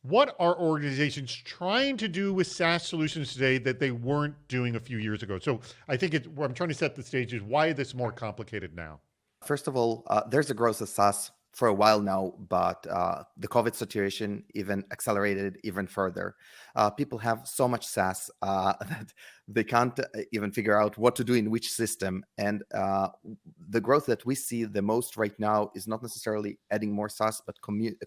What are organizations trying to do with SaaS solutions today that they weren't doing a few years ago? So I think what I'm trying to set the stage is why is this more complicated now? First of all, there's a growth of SaaS for a while now, but the COVID situation even accelerated it even further. People have so much SaaS that they can't even figure out what to do in which system. And the growth that we see the most right now is not necessarily adding more SaaS, but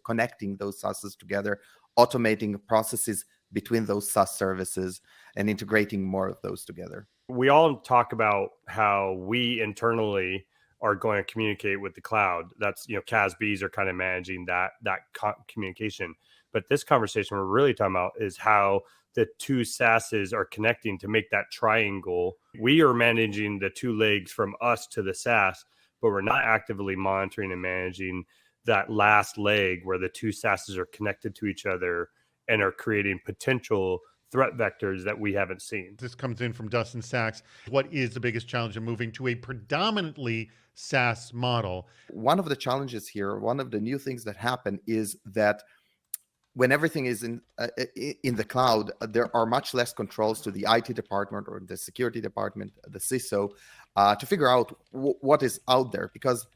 connecting those SaaSes together, automating processes between those SaaS services, and integrating more of those together. We all talk about how we internally are going to communicate with the cloud. That's, CASBs are kind of managing that communication. But this conversation we're really talking about is how the two SaaSes are connecting to make that triangle. We are managing the two legs from us to the SaaS, but we're not actively monitoring and managing that last leg where the two SaaSes are connected to each other and are creating potential threat vectors that we haven't seen. This comes in from Dustin Sachs. What is the biggest challenge in moving to a predominantly SaaS model? One of the challenges here, one of the new things that happen is that when everything is in the cloud, there are much less controls to the IT department or the security department, the CISO, to figure out what is out there. Because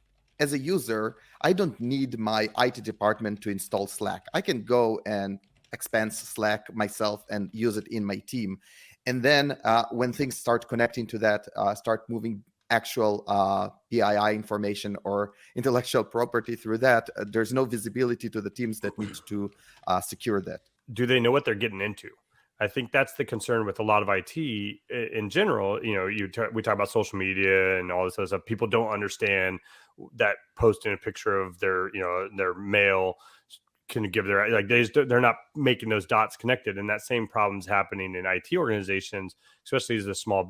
as a user, I don't need my IT department to install Slack. I can go and expense Slack myself and use it in my team. And then when things start connecting to that, start moving actual PII information or intellectual property through that, there's no visibility to the teams that need to secure that. Do they know what they're getting into? I think that's the concern with a lot of IT in general. We talk about social media and all this other stuff. People don't understand that posting a picture of their mail can give they're not making those dots connected. And that same problem's happening in IT organizations, especially as the small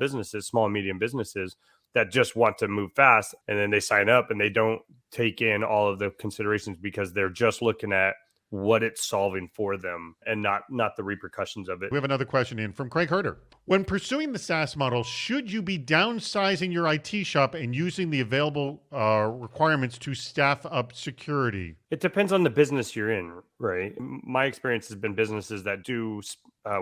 and medium businesses that just want to move fast. And then they sign up and they don't take in all of the considerations because they're just looking at what it's solving for them and not the repercussions of it. We have another question in from Craig Herter. When pursuing the SaaS model, should you be downsizing your IT shop and using the available requirements to staff up security? It depends on the business you're in, right? My experience has been businesses that do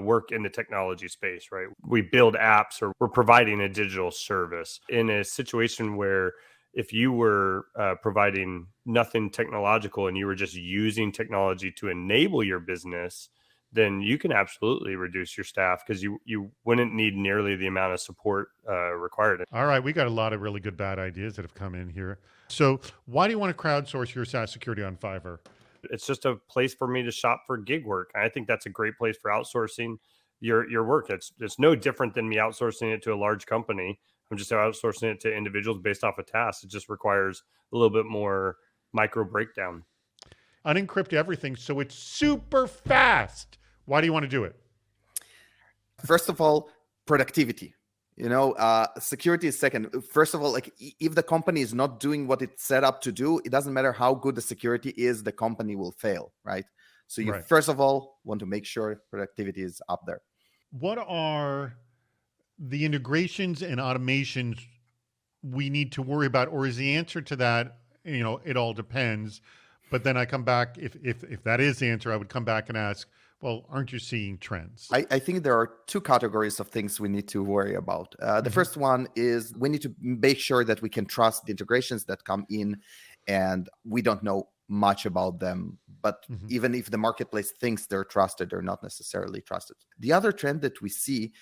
work in the technology space, right? We build apps or we're providing a digital service. In a situation where if you were providing nothing technological and you were just using technology to enable your business, then you can absolutely reduce your staff because you wouldn't need nearly the amount of support required. All right, we got a lot of really good bad ideas that have come in here. So why do you want to crowdsource your SaaS security on Fiverr? It's just a place for me to shop for gig work. I think that's a great place for outsourcing your work. It's no different than me outsourcing it to a large company. I'm just outsourcing it to individuals based off of tasks. It just requires a little bit more micro breakdown. Unencrypt everything so it's super fast. Why do you want to do it? First of all, productivity. Security is second. First of all, if the company is not doing what it's set up to do, it doesn't matter how good the security is, the company will fail, right? So you first of all want to make sure productivity is up there. What are the integrations and automations we need to worry about, or is the answer to that, it all depends? But then I come back, if that is the answer, I would come back and ask, well, aren't you seeing trends? I think there are two categories of things we need to worry about. The first one is we need to make sure that we can trust the integrations that come in, and we don't know much about them. But even if the marketplace thinks they're trusted, they're not necessarily trusted. The other trend that we see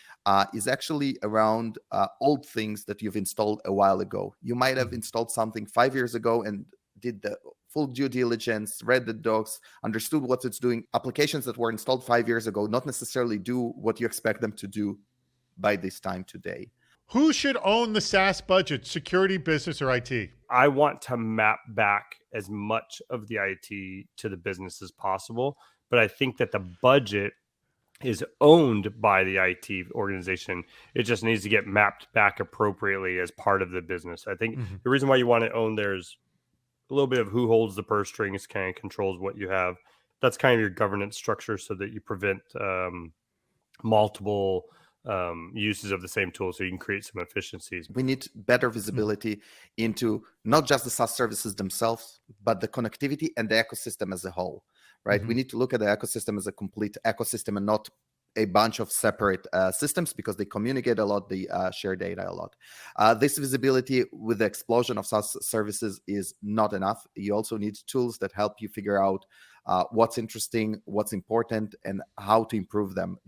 is actually around old things that you've installed a while ago. You might have installed something 5 years ago and did the full due diligence, read the docs, understood what it's doing. Applications that were installed 5 years ago not necessarily do what you expect them to do by this time today. Who should own the SaaS budget, security, business, or IT? I want to map back as much of the IT to the business as possible, but I think that the budget is owned by the IT organization. It just needs to get mapped back appropriately as part of the business. I think the reason why you want to own there's a little bit of who holds the purse strings, kind of controls what you have. That's kind of your governance structure so that you prevent multiple uses of the same tool, so you can create some efficiencies. We need better visibility into not just the SaaS services themselves, but the connectivity and the ecosystem as a whole, right? Mhm. We need to look at the ecosystem as a complete ecosystem and not a bunch of separate systems, because they communicate a lot, they share data a lot. This visibility with the explosion of SaaS services is not enough. You also need tools that help you figure out what's interesting, what's important, and how to improve them.